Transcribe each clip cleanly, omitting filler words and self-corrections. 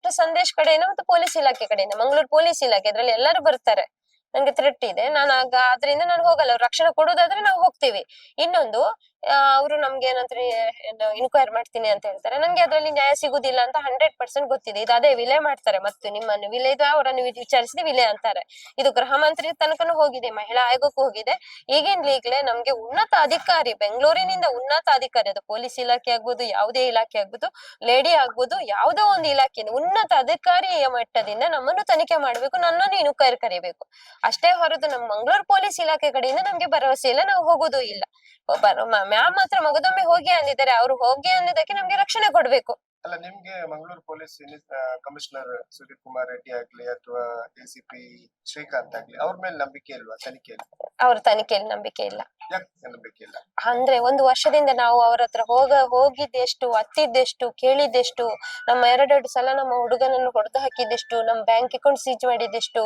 Inspector Sandesh ಕಡೆಯಿಂದ ಮತ್ತು police ಇಲಾಖೆ ಕಡೆಯಿಂದ, ಮಂಗಳೂರು ಪೊಲೀಸ್ ಇಲಾಖೆ ಅದ್ರಲ್ಲಿ ಎಲ್ಲರೂ ಬರ್ತಾರೆ. ನಂಗೆ ಥ್ರೆಟ್ ಇದೆ, ನಾನು ಆದ್ರಿಂದ ನಾನು ಹೋಗಲ್ಲ. ಅವ್ರು ರಕ್ಷಣೆ ಕೊಡುದಾದ್ರೆ ನಾವು ಹೋಗ್ತೀವಿ. ಇನ್ನೊಂದು ಅವರು ನಮ್ಗೆ ಏನಂದ್ರೆ ಇನ್ಕ್ವೈರ್ ಮಾಡ್ತೀನಿ ಅಂತ ಹೇಳ್ತಾರೆ. ನಂಗೆ ಅದ್ರಲ್ಲಿ ನ್ಯಾಯ ಸಿಗುದಿಲ್ಲ ಅಂತ 100% ಗೊತ್ತಿದೆ. ಇದು ಅದೇ ವಿಲೆ ಮಾಡ್ತಾರೆ, ಮತ್ತು ನಿಮ್ಮನ್ನು ವಿಲೆ ಅವರನ್ನು ವಿಚಾರಿಸಿದ ವಿಲೆ ಅಂತಾರೆ. ಇದು ಗೃಹ ಮಂತ್ರಿ ತನಕನೂ ಹೋಗಿದೆ, ಮಹಿಳಾ ಆಯೋಗಕ್ಕೂ ಹೋಗಿದೆ. ಈಗಿನ ನಮ್ಗೆ ಉನ್ನತ ಅಧಿಕಾರಿ, ಬೆಂಗಳೂರಿನಿಂದ ಉನ್ನತ ಅಧಿಕಾರಿ, ಅದು ಪೊಲೀಸ್ ಇಲಾಖೆ ಆಗ್ಬೋದು, ಯಾವುದೇ ಇಲಾಖೆ ಆಗ್ಬೋದು, ಲೇಡಿ ಆಗ್ಬೋದು, ಯಾವುದೋ ಒಂದು ಇಲಾಖೆಯಿಂದ ಉನ್ನತ ಅಧಿಕಾರಿಯ ಮಟ್ಟದಿಂದ ನಮ್ಮನ್ನು ತನಿಖೆ ಮಾಡ್ಬೇಕು, ನನ್ನನ್ನು ಇನ್ಕ್ವೈರಿ ಕರಿಬೇಕು. ಅಷ್ಟೇ ಹೊರತು ನಮ್ಮ ಮಂಗಳೂರು ಪೊಲೀಸ್ ಇಲಾಖೆ ಕಡೆಯಿಂದ ನಮ್ಗೆ ಭರವಸೆ ಇಲ್ಲ, ನಾವು ಹೋಗೋದು ಇಲ್ಲ. ಮ್ಯಾಮ್ ಮಾತ್ರ ಮಗದೊಮ್ಮೆ ಹೋಗಿ ಅಂದಿದ್ದಾರೆ, ಅವ್ರು ಹೋಗಿ ಅಂದಿದ್ದಕ್ಕೆ ನಮ್ಗೆ ರಕ್ಷಣೆ ಕೊಡ್ಬೇಕು. ಅಲ್ಲ, ನಿಮ್ಗೆ ಮಂಗಳೂರು ಪೊಲೀಸ್ ಕಮಿಷನರ್ ಸುದೀಪ್ ಕುಮಾರ್ ರೆಡ್ಡಿ ಆಗ್ಲಿ ಅಥವಾ ಎಸಿಪಿ ಶ್ರೀಕಾಂತ್ ಆಗ್ಲಿ ಅವ್ರ ಮೇಲೆ ನಂಬಿಕೆ ಇಲ್ವಾ? ತನಿಖೆಯಲ್ಲಿ ಅವ್ರ ತನಿಖೆಯಲ್ಲಿ ನಂಬಿಕೆ ಇಲ್ಲ. ಯಾಕೆ ನಂಬಿಕೆ ಇಲ್ಲ ಅಂದ್ರೆ 1 ವರ್ಷದಿಂದ ನಾವು ಅವ್ರ ಹತ್ರ ಹೋಗಿದ್ದೆಷ್ಟು, ಹತ್ತಿದ್ದೆಷ್ಟು, ಕೇಳಿದ್ದೆಷ್ಟು, ನಮ್ಮ 2 ಸಲ ನಮ್ಮ ಹುಡುಗನನ್ನು ಹೊಡೆದು ಹಾಕಿದ್ದೆಷ್ಟು, ನಮ್ ಬ್ಯಾಂಕ್ ಅಕೌಂಟ್ ಸೀಜ್ ಮಾಡಿದ್ದೆಷ್ಟು,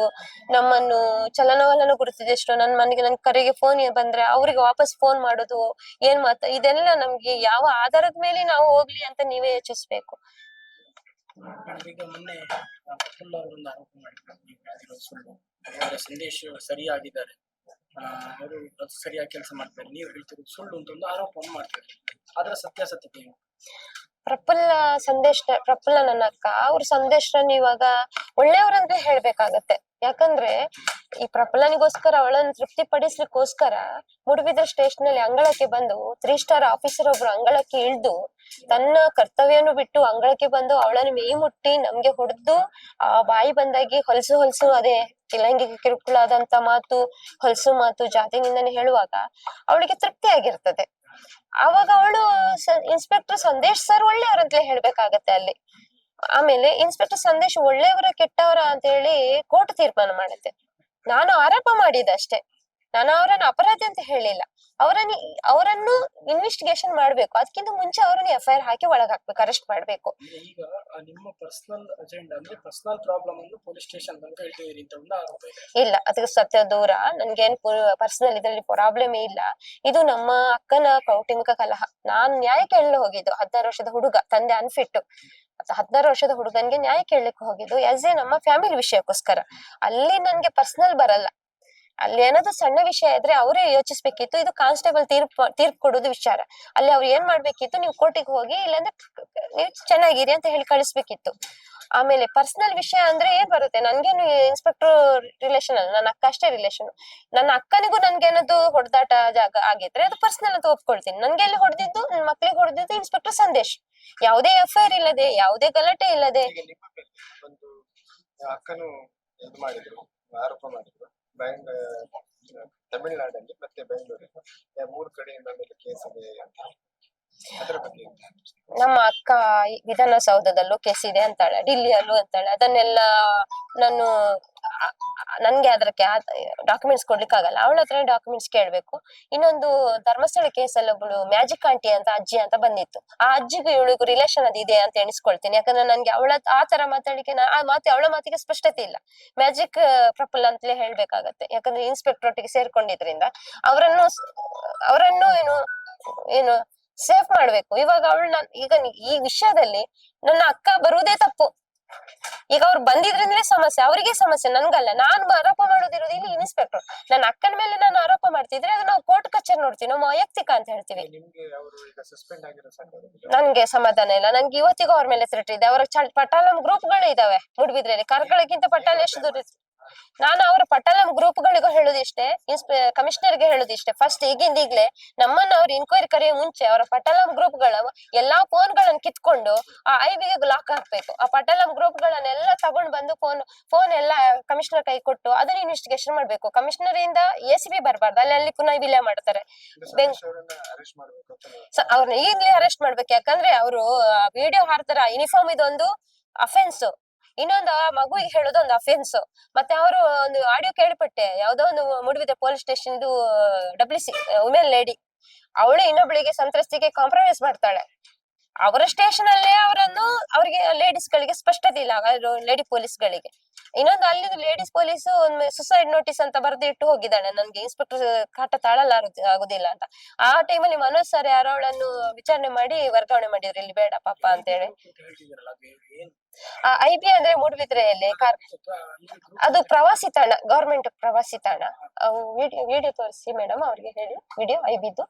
ನಮ್ಮನ್ನು ಚಲನವಲನ ಗುರುತಿದೆಷ್ಟು, ನನ್ ಕರೆಗೆ ಫೋನ್ ಬಂದ್ರೆ ಅವ್ರಿಗೆ ವಾಪಸ್ ಫೋನ್ ಮಾಡೋದು, ಏನ್ ಇದೆಲ್ಲ ನಮ್ಗೆ ಯಾವ ಆಧಾರದ ಮೇಲೆ ನಾವು ಹೋಗ್ಲಿ ಅಂತ ನೀವೇ ಯೋಚಿಸ್ಬೇಕು. ಈಗ ಮೊನ್ನೆ ಒಂದು ಆರೋಪ ಮಾಡಿದ್ರು, ಸುಳ್ಳು ಸಂದೇಶ ಸರಿಯಾಗಿದ್ದಾರೆ, ಅವರು ಸರಿಯಾಗಿ ಕೆಲಸ ಮಾಡ್ತಾರೆ, ನೀವು ಹೇಳ್ತಿರೋದು ಸುಳ್ಳು ಅಂತ ಒಂದು ಆರೋಪವನ್ನು ಮಾಡ್ತಾರೆ. ಅದರ ಸತ್ಯಾಸತ್ಯತೆ ಏನು? ಪ್ರಫುಲ್ಲ ನನ್ನ ಅಕ್ಕ, ಅವ್ರ ಸಂದೇಶರನ್ನು ಇವಾಗ ಒಳ್ಳೆಯವ್ರಂತ ಹೇಳ್ಬೇಕಾಗತ್ತೆ. ಯಾಕಂದ್ರೆ ಈ ಪ್ರಫುಲ್ಲನಿಗೋಸ್ಕರ, ಅವಳನ್ನು ತೃಪ್ತಿ ಪಡಿಸ್ಲಿಕ್ಕೋಸ್ಕರ ಮೂಡುಬಿದ್ರೆ ಸ್ಟೇಷನ್ ಅಲ್ಲಿ ಅಂಗಳಕ್ಕೆ ಬಂದು 3 ಸ್ಟಾರ್ ಆಫೀಸರ್ ಒಬ್ರು ಅಂಗಳಕ್ಕೆ ಇಳ್ದು ತನ್ನ ಕರ್ತವ್ಯನು ಬಿಟ್ಟು ಅಂಗಳಕ್ಕೆ ಬಂದು ಅವಳನ್ನು ಮೇಯಿ ಮುಟ್ಟಿ ನಮ್ಗೆ ಹೊಡೆದು ಆ ಬಾಯಿ ಬಂದಾಗಿ ಹೊಲಸು ಅದೇ ಲೈಂಗಿಕ ಕಿರುಕುಳ ಆದಂತ ಮಾತು, ಹೊಲಸು ಮಾತು, ಜಾತಿ ನಿಂದನೆ ಹೇಳುವಾಗ ಅವಳಿಗೆ ತೃಪ್ತಿ ಆಗಿರ್ತದೆ. ಆವಾಗ ಅವಳು ಇನ್ಸ್ಪೆಕ್ಟರ್ ಸಂದೇಶ್ ಸರ್ ಒಳ್ಳೆಯವ್ರಂತಲೇ ಹೇಳ್ಬೇಕಾಗತ್ತೆ ಅಲ್ಲಿ. ಆಮೇಲೆ ಇನ್ಸ್ಪೆಕ್ಟರ್ ಸಂದೇಶ್ ಒಳ್ಳೆಯವರ ಕೆಟ್ಟವರ ಅಂತ ಹೇಳಿ ಕೋರ್ಟ್ ತೀರ್ಮಾನ ಮಾಡುತ್ತೆ. ನಾನು ಆರೋಪ ಮಾಡಿದೆ ಅಷ್ಟೇ, ನಾನು ಅವರನ್ನು ಅಪರಾಧಿ ಅಂತ ಹೇಳಿಲ್ಲ. ಅವರನ್ನು ಇನ್ವೆಸ್ಟಿಗೇಷನ್ ಮಾಡ್ಬೇಕು, ಅದಕ್ಕಿಂತ ಮುಂಚೆ ಅವರನ್ನು FIR ಹಾಕಿ ಒಳಗ್ ಹಾಕ್ಬೇಕು, ಅರೆಸ್ಟ್ ಮಾಡ್ಬೇಕು. ಈಗ ನಿಮ್ಮ ಪರ್ಸನಲ್ ಅಜೆಂಡಾ ಅಂದ್ರೆ ಪರ್ಸನಲ್ ಪ್ರಾಬ್ಲಮ್ ಅನ್ನು ಪೊಲೀಸ್ ಸ್ಟೇಷನ್ ಅಂತ ಹೇಳ್ತೀವಿ ಅಂತ ಒಂದು ಆರೋಪ ಇದೆ. ಇಲ್ಲ, ಅದಕ್ಕೆ ಸತ್ಯ ದೂರ. ನನ್ಗೇನ್ ಪರ್ಸನಲ್ ಇದ್ರಲ್ಲಿ ಪ್ರಾಬ್ಲಮ್ ಇಲ್ಲ. ಇದು ನಮ್ಮ ಅಕ್ಕನ ಕೌಟುಂಬಿಕ ಕಲಹ. ನಾನ್ ನ್ಯಾಯ ಕೇಳಲು ಹೋಗಿದ್ದು, 16 ವರ್ಷದ ಹುಡುಗ, ತಂದೆ ಅನ್ಫಿಟ್, 16 ವರ್ಷದ ಹುಡುಗನ್ಗೆ ನ್ಯಾಯ ಕೇಳಲಿಕ್ಕೆ ಹೋಗಿದ್ದು ಆಸ್ ಎ ನಮ್ಮ ಫ್ಯಾಮಿಲಿ ವಿಷಯಕ್ಕೋಸ್ಕರ. ಅಲ್ಲಿ ನನ್ಗೆ ಪರ್ಸನಲ್ ಬರಲ್ಲ. ಅಲ್ಲಿ ಏನಾದ್ರು ಸಣ್ಣ ವಿಷಯ ಇದ್ರೆ ಅವರೇ ಯೋಚಿಸ್ಬೇಕಿತ್ತು. ಇದು ಕಾನ್ಸ್ಟೇಬಲ್ ತೀರ್ಪು ಕೊಡೋದು ವಿಚಾರ. ಅಲ್ಲಿ ಅವ್ರು ಏನ್ ಮಾಡ್ಬೇಕಿತ್ತು, ನೀವು ಕೋರ್ಟಿಗೆ ಹೋಗಿ, ಇಲ್ಲಾಂದ್ರೆ ನೀವು ಚೆನ್ನಾಗಿರಿ ಅಂತ ಹೇಳಿ ಕಳಿಸ್ಬೇಕಿತ್ತು. ಆಮೇಲೆ ಪರ್ಸನಲ್ ವಿಷಯ ಅಂದ್ರೆ ಏನ್ ಬರುತ್ತೆ, ನನ್ಗೇನು ಇನ್ಸ್ಪೆಕ್ಟರ್ ರಿಲೇಷನ್ ಅಲ್ಲ, ನನ್ನ ಅಕ್ಕ ಅಷ್ಟೇ ರಿಲೇಷನ್. ನನ್ನ ಅಕ್ಕನಿಗೂ ನನ್ಗೇನದು ಹೊಡೆದಾಟ ಆಗಿದ್ರೆ ಅದು ಪರ್ಸನಲ್ ಅಂತ ಒಪ್ಕೊಳ್ತೀನಿ. ನನ್ಗೆ ಎಲ್ಲಿ ಹೊಡೆದಿದ್ದು, ನನ್ನ ಮಕ್ಳಿಗೆ ಹೊಡೆದಿದ್ದು ಇನ್ಸ್ಪೆಕ್ಟರ್ ಸಂದೇಶ್. ಯಾವುದೇ FIR ಇಲ್ಲದೆ, ಯಾವುದೇ ಗಲಾಟೆ ಇಲ್ಲದೆ. ಒಂದು ಅಕ್ಕನು ಇದು ಮಾಡಿದ್ರು, ಆರೋಪ ಮಾಡಿದ್ರು, ತಮಿಳುನಾಡಲ್ಲಿ ಮತ್ತೆ ಬೆಂಗಳೂರಲ್ಲಿ 3 ಕಡೆಯಿಂದ ಮೇಲೆ ಕೇಸ್ ಇದೆ ಅಂತ. ಅದರ ಬಗ್ಗೆ ನಮ್ಮ ಅಕ್ಕ ವಿಧಾನಸೌಧದಲ್ಲೂ ಕೇಸ್ ಇದೆ ಅಂತಾಳೆ, ಡಿಲ್ಲಿಯಲ್ಲೂ ಅಂತಾಳೆ. ಅದನ್ನೆಲ್ಲ ನನ್ಗೆ ಅದಕ್ಕೆ ಡಾಕ್ಯುಮೆಂಟ್ಸ್ ಕೊಡ್ಲಿಕ್ಕೆ ಆಗಲ್ಲ. ಅವಳ ಹತ್ರ ಡಾಕ್ಯುಮೆಂಟ್ಸ್ ಕೇಳ್ಬೇಕು. ಇನ್ನೊಂದು ಧರ್ಮಸ್ಥಳ ಕೇಸಲ್ಲಿ ಒಬ್ಳು ಮ್ಯಾಜಿಕ್ ಆಂಟಿ ಅಂತ ಅಜ್ಜಿ ಅಂತ ಬಂದಿತ್ತು. ಆ ಅಜ್ಜಿಗೂ ಇವಳಿಗೂ ರಿಲೇಷನ್ ಅದಿದೆ ಅಂತ ಎಣಿಸ್ಕೊಳ್ತೀನಿ. ಯಾಕಂದ್ರೆ ನನ್ಗೆ ಆ ತರ ಮಾತಾಡ್ಲಿಕ್ಕೆ ಅವಳ ಮಾತಿಗೆ ಸ್ಪಷ್ಟತೆ ಇಲ್ಲ. ಮ್ಯಾಜಿಕ್ ಪ್ರಫುಲ್ ಅಂತಲೇ ಹೇಳ್ಬೇಕಾಗತ್ತೆ. ಯಾಕಂದ್ರೆ ಇನ್ಸ್ಪೆಕ್ಟರ್ ಒಟ್ಟಿಗೆ ಸೇರ್ಕೊಂಡಿದ್ರಿಂದ ಅವರನ್ನು ಏನು ಸೇಫ್ ಮಾಡ್ಬೇಕು. ಇವಾಗ ಈಗ ಈ ವಿಷಯದಲ್ಲಿ ನನ್ನ ಅಕ್ಕ ಬರುವುದೇ ತಪ್ಪು. ಈಗ ಅವ್ರು ಬಂದಿದ್ರಿಂದಲೇ ಸಮಸ್ಯೆ, ಅವರಿಗೆ ಸಮಸ್ಯೆ, ನನ್ಗಲ್ಲ. ನಾನು ಆರೋಪ ಮಾಡೋದಿರೋದು ಇಲ್ಲಿ ಇನ್ಸ್ಪೆಕ್ಟರ್. ನನ್ನ ಅಕ್ಕನ ಮೇಲೆ ನಾನು ಆರೋಪ ಮಾಡ್ತಿದ್ರೆ ಅದು ನಾವು ಕೋರ್ಟ್ ಕಚೇರಿ ನೋಡ್ತೀವಿ, ನಾವು ವೈಯಕ್ತಿಕ ಅಂತ ಹೇಳ್ತೀವಿ. ನನ್ಗೆ ಸಮಾಧಾನ ಇಲ್ಲ. ನನ್ಗೆ ಇವತ್ತಿಗೂ ಅವ್ರ ಮೇಲೆ ಥ್ರೆಟ್ ಇದೆ. ಅವರ ಪಟಾಲಂ ಗ್ರೂಪ್ಗಳು ಇದಾವೆ ಮೂಡುಬಿದ್ರೆಯಲ್ಲಿ. ಕಾರ್ಕಳಕ್ಕಿಂತ ಪಟಾಲ ಎಷ್ಟು ದೂರ. ನಾನು ಅವರ ಪಟಾಲಂ ಗ್ರೂಪ್ಗಳಿಗೂ ಹೇಳುದಿಷ್ಟೇ, ಕಮಿಷನರ್ಗೆ ಹೇಳುದಿಷ್ಟೇ, ಫಸ್ಟ್ ಈಗ್ಲೇ ನಮ್ಮನ್ನ ಅವ್ರ ಇನ್ಕ್ವೈರಿ ಕರೆಯೋ ಮುಂಚೆ ಅವರ ಪಟಾಲಂ ಗ್ರೂಪ್ಗಳ ಎಲ್ಲಾ ಫೋನ್ಗಳನ್ನು ಕಿತ್ಕೊಂಡು ಆ IBಗೆ ಲಾಕ್ ಹಾಕ್ಬೇಕು. ಆ ಪಟಾಲಂ ಗ್ರೂಪ್ಗಳನ್ನೆಲ್ಲ ತಗೊಂಡ್ ಬಂದು ಫೋನ್ ಎಲ್ಲ ಕಮಿಷನರ್ ಕೈ ಕೊಟ್ಟು ಅದನ್ನ ಇನ್ವೆಸ್ಟಿಗೇಷನ್ ಮಾಡ್ಬೇಕು. ಕಮಿಷನರ್ ಇಂದ ACB ಬರ್ಬಾರ್ದು, ಅಲ್ಲಿ ಪುನಃ ವಿಲೆ ಮಾಡ್ತಾರೆ. ಅವ್ರನ್ನ ಈಗ್ಲೇ ಅರೆಸ್ಟ್ ಮಾಡ್ಬೇಕು. ಯಾಕಂದ್ರೆ ಅವರು ವಿಡಿಯೋ ಹಾರ್ತಾರ, ಯೂನಿಫಾರ್ಮ್ ಇದೊಂದು ಅಫೆನ್ಸ್, ಇನ್ನೊಂದು ಆ ಮಗುವಿಗೆ ಹೇಳೋದು ಒಂದು ಅಫೆನ್ಸ್. ಮತ್ತೆ ಅವರು ಒಂದು ಆಡಿಯೋ ಕೇಳಿಪಟ್ಟೆ, ಯಾವ್ದೋ ಒಂದು ಮೂಡುಬಿದ್ರೆ ಪೊಲೀಸ್ ಸ್ಟೇಷನ್, ಇದು WC ವುಮೆನ್ ಲೇಡಿ, ಅವಳು ಇನ್ನೊಬ್ಳಿಗೆ ಸಂತ್ರಸ್ತಿಗೆ ಕಾಂಪ್ರಮೈಸ್ ಮಾಡ್ತಾಳೆ. ಅವರ ಸ್ಟೇಷನ್ ಅಲ್ಲೇ ಅವ್ರಿಗೆ ಲೇಡೀಸ್ ಗಳಿಗೆ ಸ್ಪಷ್ಟತೆ ಇಲ್ಲ, ಲೇಡಿ ಪೊಲೀಸ್ ಗಳಿಗೆ. ಇನ್ನೊಂದು ಅಲ್ಲಿ ಲೇಡೀಸ್ ಪೊಲೀಸ್ ಒಂದು ಸುಸೈಡ್ ನೋಟಿಸ್ ಅಂತ ಬರ್ದು ಇಟ್ಟು ಹೋಗಿದ್ದಾಳೆ, ನನ್ಗೆ ಇನ್ಸ್ಪೆಕ್ಟರ್ ಕಾಟ ತಾಳಲ್ಲ ಆಗುದಿಲ್ಲ ಅಂತ. ಆ ಟೈಮಲ್ಲಿ ಮನೋಜ್ ಸರ್ ಯಾರೋ ಅವಳನ್ನು ವಿಚಾರಣೆ ಮಾಡಿ ವರ್ಗಾವಣೆ ಮಾಡಿದ್ರು, ಇಲ್ಲಿ ಬೇಡ ಪಾಪ ಅಂತ ಹೇಳಿ. IB ಅಂದ್ರೆ ಮೂಡುಬಿದ್ರೆಯಲ್ಲಿ ಅದು ಪ್ರವಾಸಿ ತಾಣ, ಗವರ್ಮೆಂಟ್ ಪ್ರವಾಸಿ ತಾಣ. ವಿಡಿಯೋ ತೋರಿಸಿ ಮೇಡಮ್ ಅವ್ರಿಗೆ ಹೇಳಿ, ವಿಡಿಯೋ IBದು.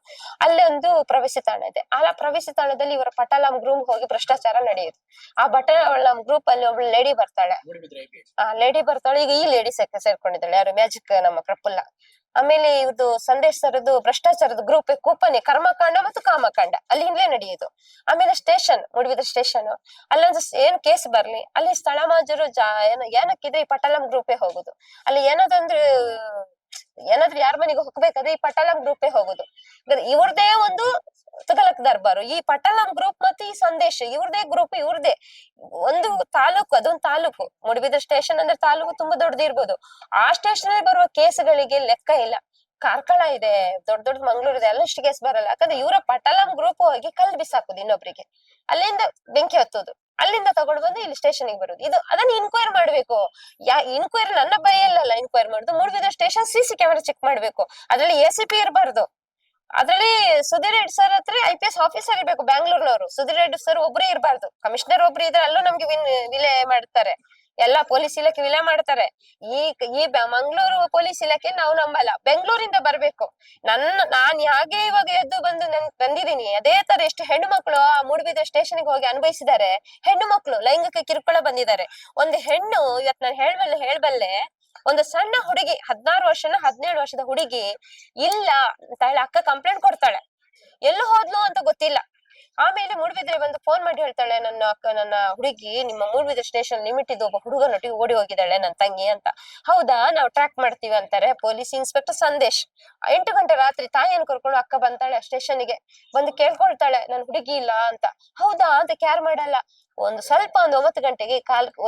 ಅಲ್ಲಿ ಒಂದು ಪ್ರವಾಸಿ ತಾಣ ಇದೆ. ಆ ಪ್ರವಾಸಿ ತಾಣದಲ್ಲಿ ಇವರ ಪಟಾಲಂ ಗ್ರೂಪ್ ಹೋಗಿ ಭ್ರಷ್ಟಾಚಾರ ನಡೆಯುತ್ತೆ. ಆ ಪಟಾಲಂ ಗ್ರೂಪ್ ಅಲ್ಲಿ ಒಬ್ಳು ಲೇಡಿ ಬರ್ತಾಳೆ. ಆ ಲೇಡಿ ಬರ್ತಾಳೆ. ಈಗ ಈ ಲೇಡಿ ಸೇರ್ಕೊಂಡಿದ್ದಾಳೆ, ಯಾರು ಮ್ಯಾಜಿಕ್ ನಮ್ಮ ಪ್ರಫುಲ್ಲ. ಆಮೇಲೆ ಇದು ಸಂದೇಶ್ ಸರ್ದು ಭ್ರಷ್ಟಾಚಾರದ ಗ್ರೂಪ್ ಕೂಪನೆ ಕರ್ಮಕಾಂಡ ಮತ್ತು ಕಾಮಕಾಂಡ ಅಲ್ಲಿಂದಲೇ ನಡೆಯುದು. ಆಮೇಲೆ ಸ್ಟೇಷನ್, ಮೂಡುಬಿದ್ರೆ ಸ್ಟೇಷನ್, ಅಲ್ಲೊಂದು ಏನ್ ಕೇಸ್ ಬರ್ಲಿ ಅಲ್ಲಿ ಸ್ಥಳ ಮಾಜರು ಏನಕ್ಕಿದೆ ಈ ಪಟಾಲಂ ಗ್ರೂಪೇ ಹೋಗುದು. ಅಲ್ಲಿ ಏನಾದ್ರೂ ಯಾರ ಮನೆಗೆ ಹೋಗ್ಬೇಕಾದ್ರೆ ಈ ಪಟಾಲಂ ಗ್ರೂಪೇ ಹೋಗುದು. ಇವ್ರದೇ ಒಂದು ತುಗಲಕ್ ದರ್ಬಾರು. ಈ ಪಟಾಲಂ ಗ್ರೂಪ್ ಮತ್ತು ಈ ಸಂದೇಶ್ ಇವ್ರದೇ ಗ್ರೂಪ್, ಇವ್ರದೇ ಒಂದು ತಾಲೂಕು, ಅದೊಂದು ತಾಲೂಕು. ಮೂಡುಬಿದ್ರೆ ಸ್ಟೇಷನ್ ಅಂದ್ರೆ ತಾಲೂಕು ತುಂಬಾ ದೊಡ್ಡದಿರ್ಬೋದು. ಆ ಸ್ಟೇಷನ್ ಅಲ್ಲಿ ಬರುವ ಕೇಸ್ಗಳಿಗೆ ಲೆಕ್ಕ ಇಲ್ಲ. ಕಾರ್ಕಳ ಇದೆ, ದೊಡ್ಡ ಮಂಗ್ಳೂರ್ ಇದೆ, ಎಲ್ಲ ಇಷ್ಟು ಕೇಸ್ ಬರಲ್ಲ. ಯಾಕಂದ್ರೆ ಇವರ ಪಟಾಲಂ ಗ್ರೂಪ್ ಹೋಗಿ ಕಲ್ಲು ಬಿಸಾಕುದು ಇನ್ನೊಬ್ರಿಗೆ, ಅಲ್ಲಿಂದ ಬೆಂಕಿ ಹತ್ತೋದು, ಅಲ್ಲಿಂದ ತಗೊಂಡು ಬಂದು ಇಲ್ಲಿ ಸ್ಟೇಷನ್ಗೆ ಬರುದು. ಇದು ಅದನ್ನ ಇನ್ಕ್ವೈರ್ ಮಾಡ್ಬೇಕು. ಇನ್ಕ್ವೈರಿ ನನ್ನ ಬೈಯಲ್ಲ ಇನ್ಕ್ವೈರ್ ಮಾಡುದು. Moodbidri station CC camera check ಮಾಡ್ಬೇಕು. ಅದ್ರಲ್ಲಿ ACP ಇರಬಾರ್ದು. ಅದ್ರಲ್ಲಿ ಸುಧೀರ್ ರೆಡ್ಡಿ ಸರ್ ಹತ್ರ IPS ಆಫೀಸರ್ ಇರ್ಬೇಕು, ಬ್ಯಾಂಗ್ಳೂರ್ನವರು. ಸುಧೀರ್ ರೆಡ್ಡಿ ಸರ್ ಒಬ್ರೇ ಇರಬಾರ್ದು. ಕಮಿಷನರ್ ಒಬ್ರು ಇದ್ರೆ ಅಲ್ಲೂ ನಮ್ಗೆ ವಿಲೆ ಮಾಡ್ತಾರೆ. ಎಲ್ಲಾ ಪೊಲೀಸ್ ಇಲಾಖೆ ವಿಲೆ ಮಾಡ್ತಾರೆ. ಈ ಮಂಗಳೂರು ಪೊಲೀಸ್ ಇಲಾಖೆ ನಾವು ನಂಬಲ್ಲ. ಬೆಂಗಳೂರಿಂದ ಬರ್ಬೇಕು. ನಾನ್ ಹಾಗೆ ಇವಾಗ ಎದ್ದು ಬಂದಿದ್ದೀನಿ. ಅದೇ ತರ ಎಷ್ಟು ಹೆಣ್ಣು ಮಕ್ಕಳು ಆ ಮೂಡುಬಿದ್ರೆ ಸ್ಟೇಷನ್ಗೆ ಹೋಗಿ ಅನುಭವಿಸಿದ್ದಾರೆ. ಹೆಣ್ಣು ಮಕ್ಕಳು ಲೈಂಗಿಕ ಕಿರುಕುಳ ಬಂದಿದ್ದಾರೆ. ಒಂದು ಹೆಣ್ಣು, ಇವತ್ ನಾನು ಹೇಳ್ಬಲ್ಲೆ, ಒಂದು ಸಣ್ಣ ಹುಡುಗಿ 16 ವರ್ಷನ 17 ವರ್ಷದ ಹುಡುಗಿ ಇಲ್ಲ ಅಂತ ಹೇಳಿ ಅಕ್ಕ ಕಂಪ್ಲೇಂಟ್ ಕೊಡ್ತಾಳೆ. ಎಲ್ಲೂ ಹೋದ್ಲು ಅಂತ ಗೊತ್ತಿಲ್ಲ. ಆಮೇಲೆ ಮೂಡುಬಿದ್ರೆ ಬಂದು ಫೋನ್ ಮಾಡಿ ಹೇಳ್ತಾಳೆ, ನನ್ನ ಹುಡುಗಿ ನಿಮ್ಮ ಮೂಡುಬಿದ್ರೆ ಸ್ಟೇಷನ್ ಲಿಮಿಟ್ ಇದ್ದು ಒಬ್ಬ ಹುಡುಗನೊಟ್ಟಿಗೆ ಓಡಿ ಹೋಗಿದ್ದಾಳೆ ನನ್ನ ತಂಗಿ ಅಂತ. ಹೌದಾ, ನಾವು ಟ್ರ್ಯಾಕ್ ಮಾಡ್ತೀವಿ ಅಂತಾರೆ ಪೊಲೀಸ್ ಇನ್ಸ್ಪೆಕ್ಟರ್ ಸಂದೇಶ್. 8 ಗಂಟೆ ರಾತ್ರಿ ತಾಯಿಯನ್ನು ಕರ್ಕೊಂಡು ಅಕ್ಕ ಬಂತಾಳೆ ಸ್ಟೇಷನ್ಗೆ. ಬಂದು ಕೇಳ್ಕೊಳ್ತಾಳೆ ನನ್ ಹುಡುಗಿ ಇಲ್ಲ ಅಂತ. ಹೌದಾ ಅಂತ ಕ್ಯಾರ್ ಮಾಡಲ್ಲ. ಒಂದು 9 ಗಂಟೆಗೆ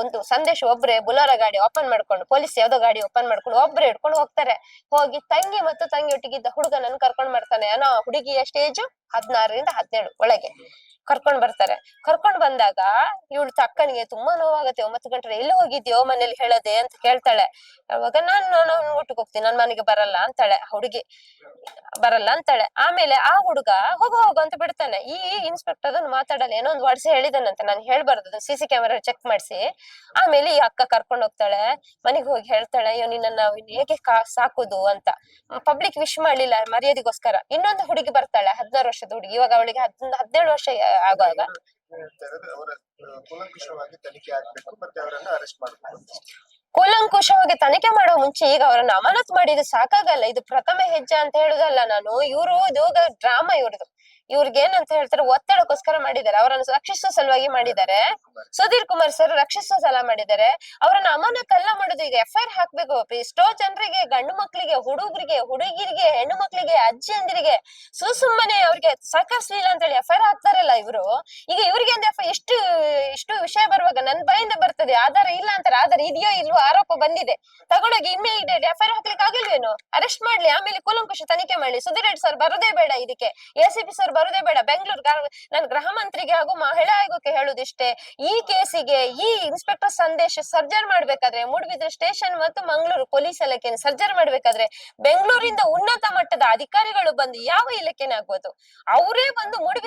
ಒಂದು ಸಂದೇಶ್ ಒಬ್ರೆ ಬುಲಾರ ಗಾಡಿ ಓಪನ್ ಮಾಡ್ಕೊಂಡು, ಪೊಲೀಸ್ ಯಾವ್ದೋ ಗಾಡಿ ಓಪನ್ ಮಾಡ್ಕೊಂಡು ಒಬ್ರೆ ಹಿಡ್ಕೊಂಡು ಹೋಗ್ತಾರೆ. ಹೋಗಿ ತಂಗಿ ಮತ್ತು ತಂಗಿ ಒಟ್ಟಿಗಿದ್ದ ಹುಡುಗನನ್ನು ಕರ್ಕೊಂಡ್ ಬರ್ತಾನೆ. ಹುಡುಗಿಯ ಸ್ಟೇಜ್ 16ರಿಂದ 17 ಒಳಗೆ ಕರ್ಕೊಂಡ್ ಬರ್ತಾರೆ. ಕರ್ಕೊಂಡ್ ಬಂದಾಗ ಇವಳು ಅಕ್ಕನಿಗೆ ತುಂಬಾ ನೋವಾಗತ್ತೆ. 9 ಗಂಟೆ ಎಲ್ಲಿ ಹೋಗಿದ್ಯೋ ಮನೇಲಿ ಹೇಳದೆ ಅಂತ ಕೇಳ್ತಾಳೆ. ಅವಾಗ ನಾನು ಊಟಕ್ಕೆ ಹೋಗ್ತೀನಿ, ನನ್ ಮನೆಗೆ ಬರಲ್ಲ ಅಂತಾಳೆ. ಹುಡುಗಿ ಬರಲ್ಲ ಅಂತಾಳೆ. ಆಮೇಲೆ ಆ ಹುಡುಗ ಹೋಗು ಅಂತ ಬಿಡ್ತಾನೆ. ಈ ಇನ್ಸ್ಪೆಕ್ಟರ್ ಅದನ್ನು ಮಾತಾಡಲ್ಲ, ಏನೋ ಒಂದು ವರ್ಷ ಹೇಳಿದಾನಂತೆ, ನಾನು ಹೇಳ್ಬಾರ್ದು, CC ಕ್ಯಾಮೆರಾ ಚೆಕ್ ಮಾಡಿಸಿ. ಆಮೇಲೆ ಈ ಅಕ್ಕ ಕರ್ಕೊಂಡ್ ಹೋಗ್ತಾಳೆ. ಮನೆಗೆ ಹೋಗಿ ಹೇಳ್ತಾಳೆ, ಅಯ್ಯೋ ನಿನ್ನ ಹೇಗೆ ಸಾಕುದು ಅಂತ. ಪಬ್ಲಿಕ್ ವಿಶ್ ಮಾಡ್ಲಿಲ್ಲ ಮರ್ಯಾದೆಗೋಸ್ಕರ. ಇನ್ನೊಂದು ಹುಡುಗಿ ಬರ್ತಾಳೆ, 16 ವರ್ಷದ ಹುಡುಗಿ. ಇವಾಗ ಅವಳಿಗೆ 17 ವರ್ಷ ಆಗುವಾಗ ಅವರ ಕೂಲಂಕುಷವಾಗಿ ತನಿಖೆ ಆಗ್ಬೇಕು, ಮತ್ತೆ ಅವರನ್ನ ಅರೆಸ್ಟ್ ಮಾಡಬೇಕು. ಕೂಲಂಕುಷವಾಗಿ ತನಿಖೆ ಮಾಡೋ ಮುಂಚೆ ಈಗ ಅವರನ್ನ ಅಮಾನತ್ ಮಾಡಿದ್ದು ಸಾಕಾಗಲ್ಲ. ಇದು ಪ್ರಥಮ ಹೆಜ್ಜೆ ಅಂತ ಹೇಳುದಲ್ಲ ನಾನು. ಇದು ಡ್ರಾಮಾ ಇವ್ರಿಗೆ ಏನಂತ ಹೇಳ್ತಾರೆ, ಒತ್ತಡಕ್ಕೋಸ್ಕರ ಮಾಡಿದ್ದಾರೆ. ಅವರನ್ನು ರಕ್ಷಿಸುವ ಸಲುವಾಗಿ ಮಾಡಿದ್ದಾರೆ. ಸುಧೀರ್ ಕುಮಾರ್ ಸರ್ ರಕ್ಷಿಸುವ ಸಲ ಮಾಡಿದ್ದಾರೆ. ಅವರನ್ನ ಅಮಾನತ್ ಅಲ್ಲ ಮಾಡುದು. ಈಗ FIR ಹಾಕ್ಬೇಕು. ಎಷ್ಟೋ ಜನರಿಗೆ, ಗಂಡು ಮಕ್ಳಿಗೆ, ಹುಡುಗರಿಗೆ, ಹುಡುಗಿರಿಗೆ, ಹೆಣ್ಣು ಮಕ್ಳಿಗೆ, ಅಜ್ಜಿಯಂದಿರಿಗೆ ಸುಮ್ಮನೆ ಅವ್ರಿಗೆ ಸಹಕರಿಸಲಿಲ್ಲ ಅಂತ ಹೇಳಿ FIR ಹಾಕ್ತಾರಲ್ಲ ಇವರು. ಈಗ ಇವ್ರಿಗೆ ಒಂದು ಇಷ್ಟು ವಿಷಯ ಬರುವಾಗ ನನ್ ಬಾಯಿಂದ ಬರ್ತದೆ, ಆಧಾರ ಇಲ್ಲ ಅಂತಾರೆ. ಆಧಾರ ಇದೆಯೋ ಇಲ್ವೋ, ಆರೋಪ ಬಂದಿದೆ, ತಗೊಂಡೋಗಿ ಇಮ್ಮಿಡಿಯೇಟ್ FIR ಹಾಕ್ಲಿಕ್ಕೆ ಆಗಿಲ್ವೇನು? ಅರೆಸ್ಟ್ ಮಾಡ್ಲಿ, ಆಮೇಲೆ ಕೂಲಂಕುಷ ತನಿಖೆ ಮಾಡ್ಲಿ. ಸುಧೀರ್ ರೆಡ್ಡಿ ಸರ್ ಬರೋದೇ ಬೇಡ ಇದಕ್ಕೆ, ACP ಸರ್ ಬರೋದೇ ಬೇಡ. ಬೆಂಗಳೂರು ನಾನು ಗೃಹ ಮಂತ್ರಿಗೆ ಹಾಗೂ ಮಹಿಳಾ ಆಯೋಗಕ್ಕೆ ಹೇಳುದಿಷ್ಟೇ, ಈ ಕೇಸಿಗೆ ಈ ಇನ್ಸ್ಪೆಕ್ಟರ್ ಸಂದೇಶ್ ಸರ್ಜರ್ ಮಾಡ್ಬೇಕಾದ್ರೆ, ಮೂಡುಬಿದ್ರೆ ಸ್ಟೇಷನ್ ಮತ್ತು ಮಂಗಳೂರು ಪೊಲೀಸ್ ಇಲಾಖೆಯನ್ನು ಸರ್ಜರ್ ಮಾಡ್ಬೇಕಾದ್ರೆ ಬೆಂಗಳೂರಿಂದ ಉನ್ನತ ಮಟ್ಟದ ಅಧಿಕಾರಿಗಳು ಬಂದು ಯಾವ ಇಲಾಖೆನೇ ಆಗ್ಬೋದು, ಅವರೇ ಬಂದು ಮೂಡುಬಿದ್ರೆ